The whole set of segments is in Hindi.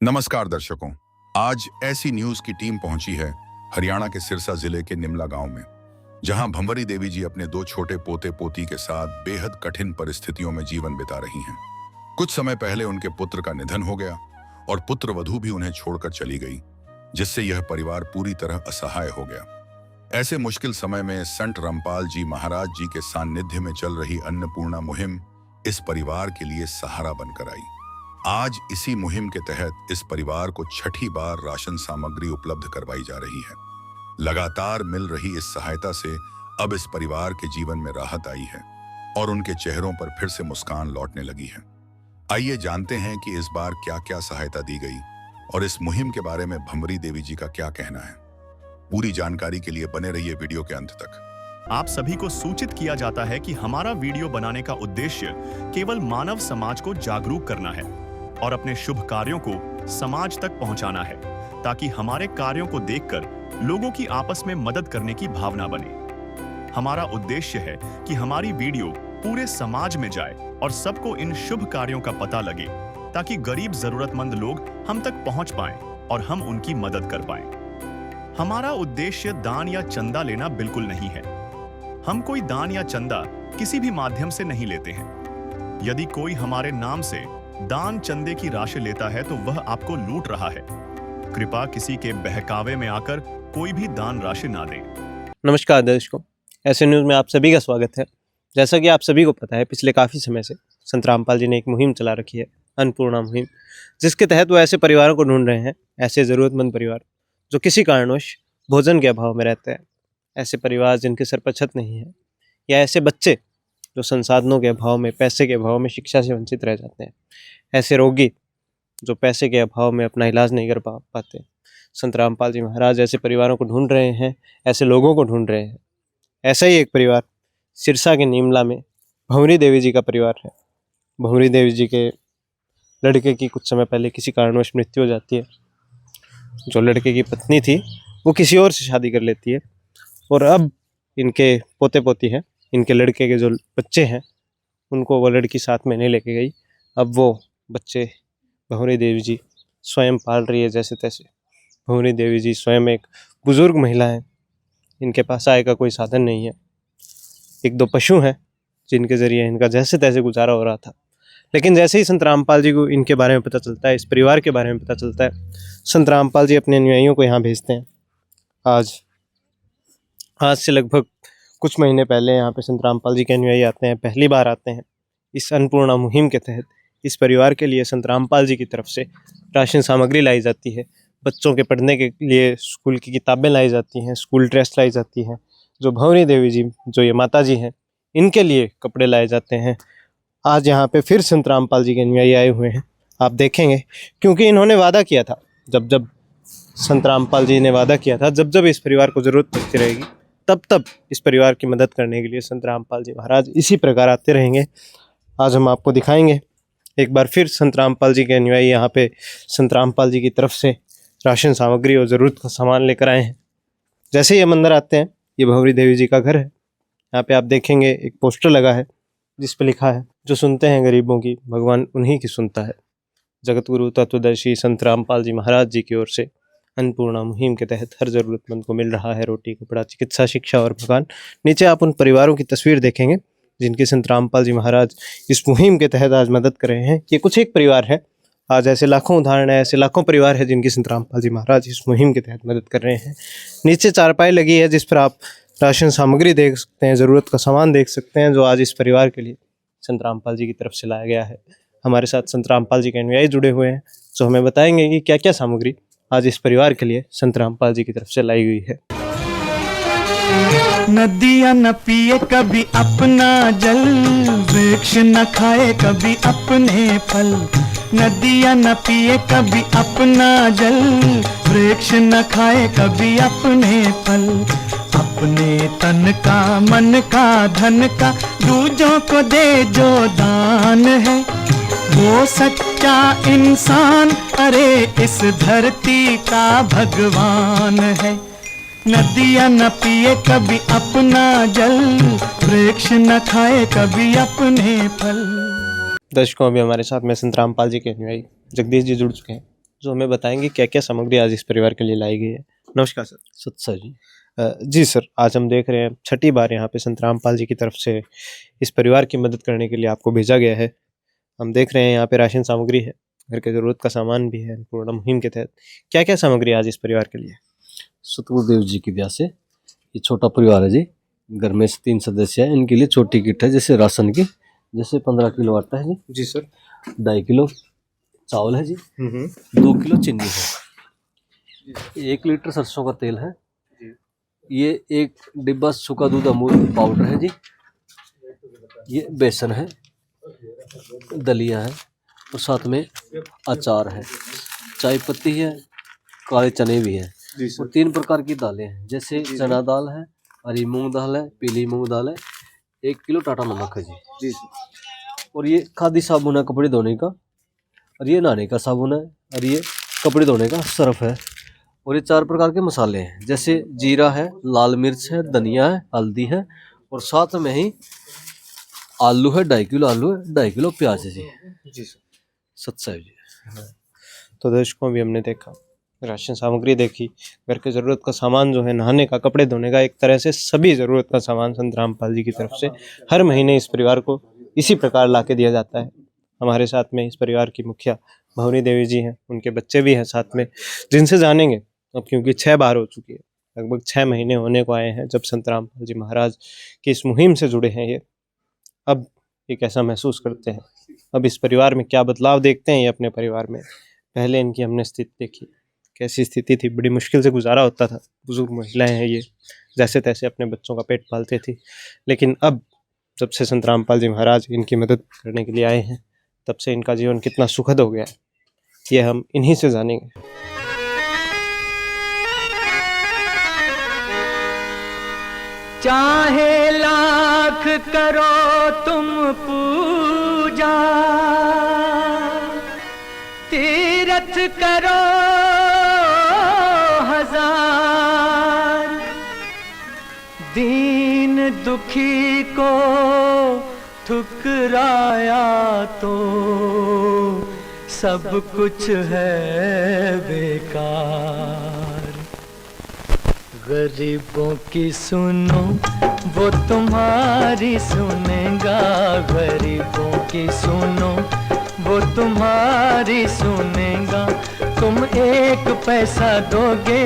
नमस्कार दर्शकों, आज ऐसी न्यूज की टीम पहुंची है हरियाणा के सिरसा जिले के निमला गांव में, जहां भंवरी देवी जी अपने 2 छोटे पोते पोती के साथ बेहद कठिन परिस्थितियों में जीवन बिता रही हैं। कुछ समय पहले उनके पुत्र का निधन हो गया और पुत्र वधू भी उन्हें छोड़कर चली गई, जिससे यह परिवार पूरी तरह असहाय हो गया। ऐसे मुश्किल समय में संत रामपाल जी महाराज जी के सानिध्य में चल रही अन्नपूर्णा मुहिम इस परिवार के लिए सहारा बनकर आई। आज इसी मुहिम के तहत इस परिवार को छठी बार राशन सामग्री उपलब्ध करवाई जा रही है। लगातार मिल रही इस सहायता से अब इस परिवार के जीवन में राहत आई है और उनके चेहरों पर फिर से मुस्कान लौटने लगी है। आइए जानते हैं कि इस बार क्या क्या सहायता दी गई और इस मुहिम के बारे में भंवरी देवी जी का क्या कहना है। पूरी जानकारी के लिए बने रहिए वीडियो के अंत तक। आप सभी को सूचित किया जाता है कि हमारा वीडियो बनाने का उद्देश्य केवल मानव समाज को जागरूक करना है और अपने शुभ कार्यों को समाज तक पहुंचाना है, ताकि हमारे कार्यों को देखकर लोगों की आपस में मदद करने की भावना बने। हमारा उद्देश्य है कि हमारी वीडियो पूरे समाज में जाए और सबको इन शुभ कार्यों का पता लगे, ताकि गरीब जरूरतमंद लोग हम तक पहुंच पाएं और हम उनकी मदद कर पाएं। हमारा उद्देश्य दान या चंदा लेना बिल्कुल नहीं है। हम कोई दान या चंदा किसी भी माध्यम से नहीं लेते हैं। यदि कोई हमारे नाम से दान चंदे की राशि लेता है तो वह आपको लूट रहा है। कृपया किसी के बहकावे में आकर कोई भी दान राशि ना दें। नमस्कार दर्शकों, ऐसे न्यूज़ में आप सभी का स्वागत है। जैसा कि आप सभी को पता है, पिछले काफ़ी समय से संत रामपाल जी ने एक मुहिम चला रखी है, अन्नपूर्णा मुहिम, जिसके तहत वो ऐसे परिवारों को ढूंढ रहे हैं, ऐसे ज़रूरतमंद परिवार जो किसी कारणवश भोजन के अभाव में रहते हैं, ऐसे परिवार जिनके सर पर छत नहीं है, या ऐसे बच्चे जो संसाधनों के अभाव में, पैसे के अभाव में शिक्षा से वंचित रह जाते हैं, ऐसे रोगी जो पैसे के अभाव में अपना इलाज नहीं कर पाते। संत रामपाल जी महाराज ऐसे परिवारों को ढूंढ रहे हैं, ऐसे लोगों को ढूंढ रहे हैं। ऐसा ही एक परिवार सिरसा के नीमला में भंवरी देवी जी का परिवार है। भंवरी देवी जी के लड़के की कुछ समय पहले किसी कारणवश मृत्यु हो जाती है। जो लड़के की पत्नी थी वो किसी और से शादी कर लेती है और अब इनके पोते पोती हैं, इनके लड़के के जो बच्चे हैं, उनको वो लड़की साथ में नहीं लेके गई। अब वो बच्चे भंवरी देवी जी स्वयं पाल रही है जैसे तैसे। भंवरी देवी जी स्वयं एक बुज़ुर्ग महिला है, इनके पास आय का कोई साधन नहीं है। 1-2 पशु हैं जिनके ज़रिए इनका जैसे तैसे गुजारा हो रहा था। लेकिन जैसे ही संत रामपाल जी को इनके बारे में पता चलता है, इस परिवार के बारे में पता चलता है, संत रामपाल जी अपने अनुयायियों को यहाँ भेजते हैं। आज से लगभग कुछ महीने पहले यहाँ पे संत रामपाल जी के अनुयायी आते हैं, पहली बार आते हैं। इस अन्नपूर्णा मुहिम के तहत इस परिवार के लिए संत रामपाल जी की तरफ से राशन सामग्री लाई जाती है, बच्चों के पढ़ने के लिए स्कूल की किताबें लाई जाती हैं, स्कूल ड्रेस लाई जाती हैं। जो भंवरी देवी जी, जो ये माता जी हैं, इनके लिए कपड़े लाए जाते हैं। आज यहाँ पे फिर संत रामपाल जी के अनुयायी आए हुए हैं, आप देखेंगे, क्योंकि इन्होंने वादा किया था, जब संत रामपाल जी ने वादा किया था, जब इस परिवार को ज़रूरत पड़ती रहेगी तब इस परिवार की मदद करने के लिए संत रामपाल जी महाराज इसी प्रकार आते रहेंगे। आज हम आपको दिखाएंगे एक बार फिर संत रामपाल जी के अनुयायी यहाँ पे संत रामपाल जी की तरफ से राशन सामग्री और ज़रूरत का सामान लेकर आए हैं। जैसे ही ये मंदिर आते हैं, ये भंवरी देवी जी का घर है। यहाँ पे आप देखेंगे एक पोस्टर लगा है जिस पे लिखा है, जो सुनते हैं गरीबों की, भगवान उन्हीं की सुनता है। जगत गुरु तत्वदर्शी संत रामपाल जी महाराज जी की ओर से अन्नपूर्णा मुहिम के तहत हर ज़रूरतमंद को मिल रहा है रोटी, कपड़ा, चिकित्सा, शिक्षा और मकान। नीचे आप उन परिवारों की तस्वीर देखेंगे जिनकी संत रामपाल जी महाराज इस मुहिम के तहत आज मदद कर रहे हैं। ये कुछ एक परिवार है, आज ऐसे लाखों उदाहरण है, ऐसे लाखों परिवार है जिनकी संत रामपाल जी महाराज इस मुहिम के तहत मदद कर रहे हैं। नीचे चारपाई लगी है जिस पर आप राशन सामग्री देख सकते हैं, ज़रूरत का सामान देख सकते हैं, जो आज इस परिवार के लिए संत रामपाल जी की तरफ से लाया गया है। हमारे साथ संत रामपाल जी के अनुयायी जुड़े हुए हैं, जो हमें बताएंगे कि क्या क्या सामग्री आज इस परिवार के लिए संत रामपाल जी की तरफ से लाई हुई है। नदियाँ न पिए कभी अपना जल, वृक्ष न खाए कभी अपने फल। नदियाँ न पिए कभी अपना जल, वृक्ष न खाए कभी अपने फल। अपने तन का, मन का, धन का दूजों को दे जो दान है, वो सच्चा इंसान, अरे इस धरती का भगवान है। नदियाँ न पिए कभी अपना जल, वृक्ष न खाए कभी अपने फल। दर्शकों, अभी हमारे साथ में संत रामपाल जी के अनुयायी जगदीश जी जुड़ चुके हैं, जो हमें बताएंगे क्या क्या सामग्री आज इस परिवार के लिए लाई गई है। नमस्कार सर। सत्सा जी। जी सर, आज हम देख रहे हैं छठी बार यहाँ पे संत रामपाल जी की तरफ से इस परिवार की मदद करने के लिए आपको भेजा गया है। हम देख रहे हैं यहाँ पे राशन सामग्री है, घर के ज़रूरत का सामान भी है। पूर्ण मुहिम के तहत क्या क्या सामग्री आज इस परिवार के लिए? सतगुरुदेव जी की दया से ये छोटा परिवार है जी। घर में 3 सदस्य हैं, इनके लिए छोटी किट है, जैसे राशन की, जैसे 15 किलो आटा है जी। जी सर। 2.5 किलो चावल है जी। 2 किलो चीनी है। 1 लीटर सरसों का तेल है। ये 1 डिब्बा सूखा दूध अमूल पाउडर है जी। ये बेसन है, दलिया है और साथ में अचार है, चाय पत्ती है, काले चने भी हैं और 3 प्रकार की दालें हैं, जैसे चना दाल है, हरी मूंग दाल है, पीली मूंग दाल है, 1 किलो टाटा नमक है जी। और ये खादी साबुन है कपड़े धोने का, और ये नहाने का साबुन है, और ये कपड़े धोने का सर्फ है। और ये 4 प्रकार के मसाले हैं, जैसे जीरा है, लाल मिर्च है, धनिया है, हल्दी है, और साथ में ही आलू है, 2.5 किलो आलू है, 2.5 किलो प्याज है जी। सत्सा जी। तो दर्शकों भी हमने देखा, राशन सामग्री देखी, घर के ज़रूरत का सामान जो है, नहाने का, कपड़े धोने का, एक तरह से सभी ज़रूरत का सामान संत रामपाल जी की तरफ से हर महीने इस परिवार को इसी प्रकार ला के दिया जाता है। हमारे साथ में इस परिवार की मुखिया भवनी देवी जी हैं, उनके बच्चे भी हैं साथ में, जिनसे जानेंगे अब, क्योंकि 6 बार हो चुकी है, लगभग 6 महीने होने को आए हैं जब संत रामपाल जी महाराज की इस मुहिम से जुड़े हैं। ये अब ये कैसा महसूस करते हैं, अब इस परिवार में क्या बदलाव देखते हैं ये अपने परिवार में। पहले इनकी हमने स्थिति देखी, कैसी स्थिति थी, बड़ी मुश्किल से गुजारा होता था। बुजुर्ग महिलाएं हैं ये, जैसे तैसे अपने बच्चों का पेट पालते थी, लेकिन अब जब से संत रामपाल जी महाराज इनकी मदद करने के लिए आए हैं, तब से इनका जीवन कितना सुखद हो गया है, ये हम इन्हीं से जानेंगे। चाहे लाख करो तुम पूजा, तीरथ करो 1000, दीन दुखी को ठुकराया तो सब कुछ है बेकार। गरीबों की सुनो वो तुम्हारी सुनेगा, गरीबों की सुनो वो तुम्हारी सुनेगा। तुम 1 पैसा दोगे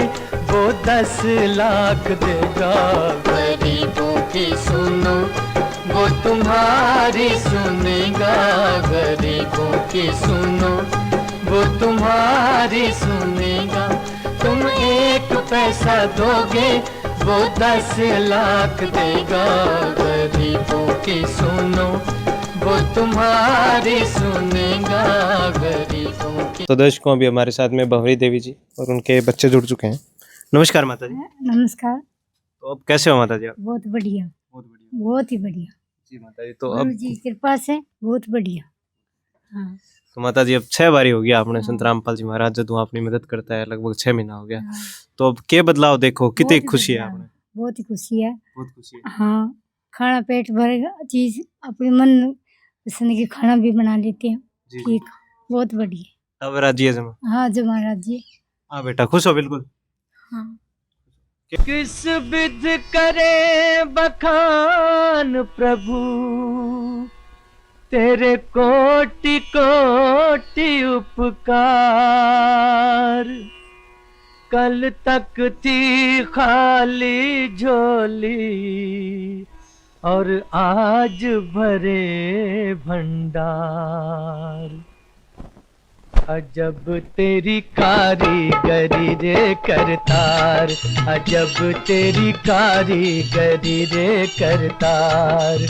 वो 10 लाख देगा। गरीबों की सुनो वो तुम्हारी सुनेगा, गरीबों की सुनो वो तुम्हारी सुनेगा। तुम 1 पैसा दोगे वो 10 लाख देगा। गरीबों की सुनो वो तुम्हारी सुनेगा, गरीबों की। तो दर्शकों अभी हमारे साथ में भवरी देवी जी और उनके बच्चे जुड़ चुके हैं। नमस्कार माता जी। नमस्कार। तो अब कैसे हो माता जी आप? बहुत बढ़िया, बहुत बढ़िया बहुत ही बढ़िया जी माता जी। तो गुरु अब जी की कृपा से बहुत बढ़िया। हाँ, तो माता जी अब 6 बारी हो गया आपने हाँ। संत रामपाल जी महाराज जदों अपनी मदद करता है, लगभग 6 महीना हो गया। हाँ, तो अब के बदलाव देखो, कितनी बहुत खुशी है बढ़िया, आपने? बहुत ही खुशी है। बहुत खुशी है। हाँ, खाना पेट भर चीज अपने मन पसंद की खाना भी बना लेते हैं। जी जी। ठीक, बहुत बढ़िया। अब राज्य जमा। हाँ जो महाराज जी। हाँ बेटा, खुश हो बिल्कुल। हाँ, किस विध करे बखान प्रभु, तेरे कोटि कोटि उपकार। कल तक थी खाली झोली और आज भरे भंडार। अजब तेरी कारीगरी रे करतार, अजब तेरी कारीगरी रे करतार।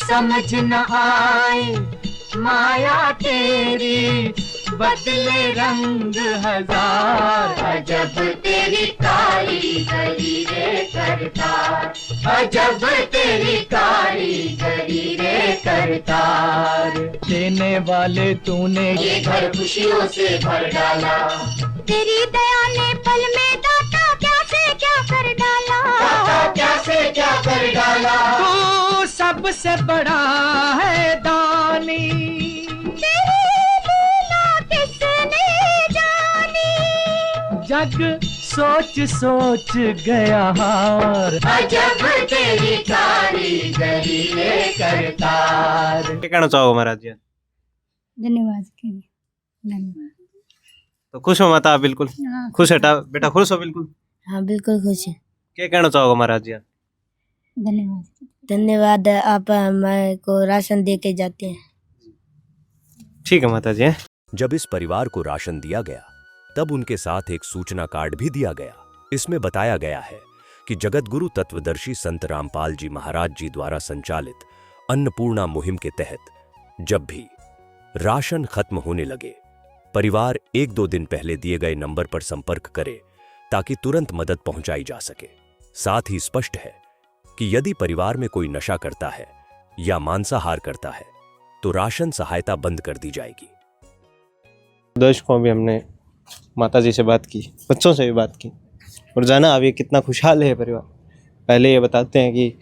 समझ न आए माया तेरी, बदले रंग 1000। अजब तेरी कारीगरी रे करतार, अजब तेरी कारीगरी रे करतार। देने वाले तूने ये घर खुशियों से भर डाला, तेरी दया ने पल में दाता क्या से क्या कर डाला, दाता क्या से क्या कर डाला। तू सबसे बड़ा है दानी, तेरी लीला किसने जानी। जग सोच सोच गया हार। अजब तेरी कारीगरी रे करतार। क्या कहना चाहोगे महाराज जी? धन्यवाद के लिए धन्यवाद। तो खुश हो माता? बिल्कुल हाँ खुश है बेटा, खुश हो बिल्कुल? हाँ बिल्कुल खुश है। क्या कहना चाहोगे महाराज जी? धन्यवाद। धन्यवाद, आप हमारे को राशन दे के जाते हैं। ठीक है माता जी। जब इस परिवार को राशन दिया गया तब उनके साथ एक सूचना कार्ड भी दिया गया। इसमें बताया गया है कि जगतगुरु तत्वदर्शी संत रामपाल जी महाराज जी द्वारा संचालित अन्नपूर्णा मुहिम के तहत जब भी राशन खत्म होने लगे, परिवार 1-2 दिन पहले दिए गए नंबर पर संपर्क करे ताकि तुरंत मदद पहुंचाई जा सके। साथ ही स्पष्ट है कि यदि परिवार में कोई नशा करता है या मांसाहार करता है तो राशन सहायता बंद कर दी जाएगी। दर्शकों, भी हमने माता जी से बात की, बच्चों से भी बात की, और जाना अब ये कितना खुशहाल है परिवार। पहले ये बताते हैं कि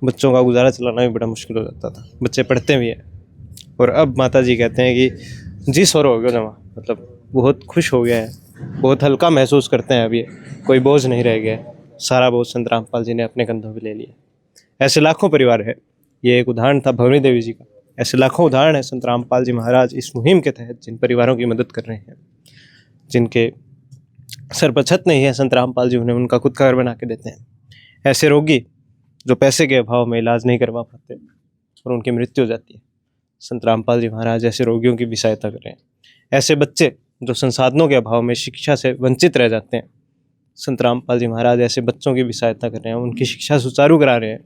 बच्चों का गुजारा चलाना भी बड़ा मुश्किल हो जाता था, बच्चे पढ़ते भी हैं, और अब माता जी कहते हैं कि जी स्वर हो गया जमा, मतलब बहुत खुश हो गया है, बहुत हल्का महसूस करते हैं। अब ये कोई बोझ नहीं रह गया है, सारा बोझ संत रामपाल जी ने अपने कंधों पे ले लिया। ऐसे लाखों परिवार है, ये एक उदाहरण था भवनी देवी जी का। ऐसे लाखों उदाहरण है संत रामपाल जी महाराज इस मुहिम के तहत जिन परिवारों की मदद कर रहे हैं, जिनके सर पर छत नहीं है, संत रामपाल जी उन्हें उनका खुद का घर बना के देते हैं। ऐसे रोगी जो पैसे के अभाव में इलाज नहीं करवा पाते और उनकी मृत्यु हो जाती है, संत रामपाल जी महाराज ऐसे रोगियों की भी सहायता कर रहे हैं। ऐसे बच्चे जो संसाधनों के अभाव में शिक्षा से वंचित रह जाते हैं, संत रामपाल जी महाराज ऐसे बच्चों की भी सहायता कर रहे हैं, उनकी शिक्षा सुचारू करा रहे हैं,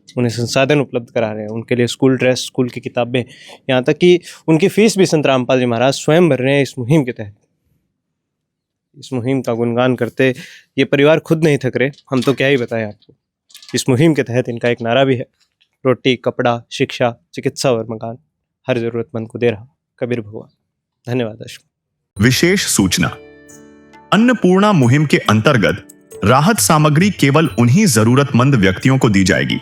उन्हें संसाधन उपलब्ध करा रहे हैं, उनके लिए स्कूल ड्रेस, स्कूल की किताबें, यहाँ तक कि उनकी फीस भी संत रामपाल जी महाराज स्वयं भर रहे हैं इस मुहिम के तहत। इस मुहिम का गुणगान करते ये परिवार खुद नहीं थक रहे, हम तो क्या ही बताएं आपको। इस मुहिम के तहत इनका एक नारा भी है, रोटी, कपड़ा, शिक्षा, चिकित्सा और मकान हर जरूरतमंद को दे रहा कबीर भगवान। धन्यवाद दर्शकों। विशेष सूचना, अन्नपूर्णा मुहिम के अंतर्गत राहत सामग्री केवल उन्हीं जरूरतमंद व्यक्तियों को दी जाएगी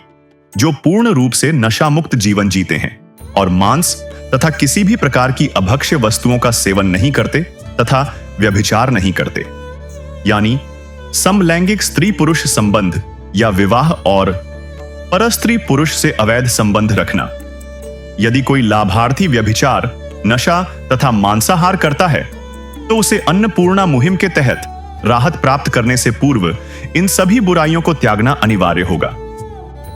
जो पूर्ण रूप से नशा मुक्त जीवन जीते हैं और मांस तथा किसी भी प्रकार की अभक्ष्य वस्तुओं का सेवन नहीं करते तथा व्यभिचार नहीं करते, यानी समलैंगिक स्त्री पुरुष संबंध या विवाह और परस्त्री पुरुष से अवैध संबंध रखना। यदि कोई लाभार्थी व्यभिचार, नशा तथा मांसाहार करता है तो उसे अन्नपूर्णा मुहिम के तहत राहत प्राप्त करने से पूर्व इन सभी बुराइयों को त्यागना अनिवार्य होगा।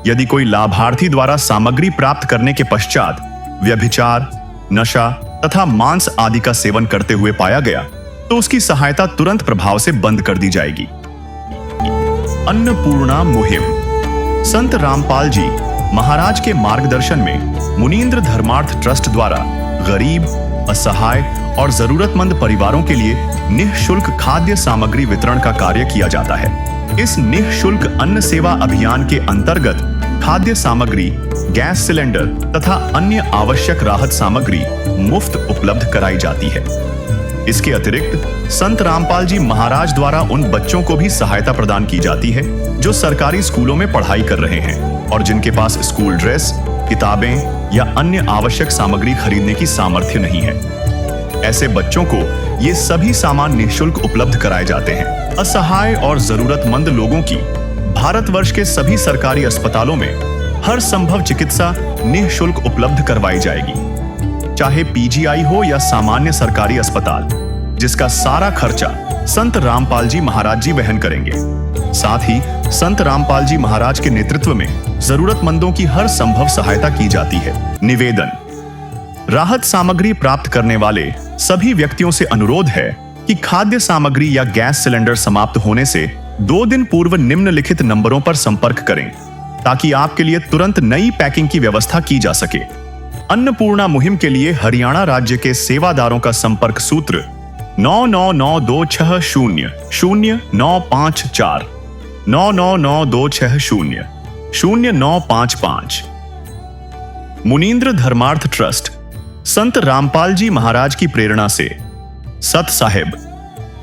यदि कोई लाभार्थी द्वारा सामग्री प्राप्त करने के पश्चात व्यभिचार, नशा तथा मांस आदि का सेवन करते हुए पाया गया तो उसकी सहायता तुरंत प्रभाव से बंद कर दी जाएगी। अन्नपूर्णा मुहिम संत रामपाल जी महाराज के मार्गदर्शन में मुनींद्र धर्मार्थ ट्रस्ट द्वारा गरीब, असहाय और जरूरतमंद परिवारों के लिए निःशुल्क खाद्य सामग्री वितरण का कार्य किया जाता है। इस निःशुल्क अन्न सेवा अभियान के अंतर्गत खाद्य सामग्री, गैस सिलेंडर तथा अन्य आवश्यक राहत सामग्री मुफ्त उपलब्ध कराई जाती है। इसके अतिरिक्त संत रामपाल जी महाराज द्वारा उन बच्चों को भी सहायता प्रदान की जाती है जो सरकारी स्कूलों में पढ़ाई कर रहे हैं और जिनके पास स्कूल ड्रेस, किताबें या अन्य आवश्यक सामग्री खरीदने की सामर्थ्य नहीं है। ऐसे बच्चों को ये सभी सामान निःशुल्क उपलब्ध कराए जाते हैं। असहाय और जरूरतमंद लोगों की भारतवर्ष के सभी सरकारी अस्पतालों में हर संभव चिकित्सा निःशुल्क उपलब्ध करवाई जाएगी, चाहे पीजीआई हो या सामान्य सरकारी अस्पताल, जिसका सारा खर्चा संत रामपाल जी महाराज जी वहन करेंगे। साथ ही संत रामपाल जी महाराज के नेतृत्व में जरूरतमंदों की हर संभव सहायता की जाती है। निवेदन, राहत सामग्री प्राप्त करने वाले सभी व्यक्तियों से अनुरोध है कि खाद्य सामग्री या गैस सिलेंडर समाप्त होने से 2 दिन पूर्व निम्नलिखित नंबरों पर संपर्क करें ताकि आपके लिए तुरंत नई पैकिंग की व्यवस्था की जा सके। अन्नपूर्णा मुहिम के लिए हरियाणा राज्य के सेवादारों का संपर्क सूत्र 9992600954 9992600955। मुनींद्र धर्मार्थ ट्रस्ट संत रामपाल जी महाराज की प्रेरणा से सत साहिब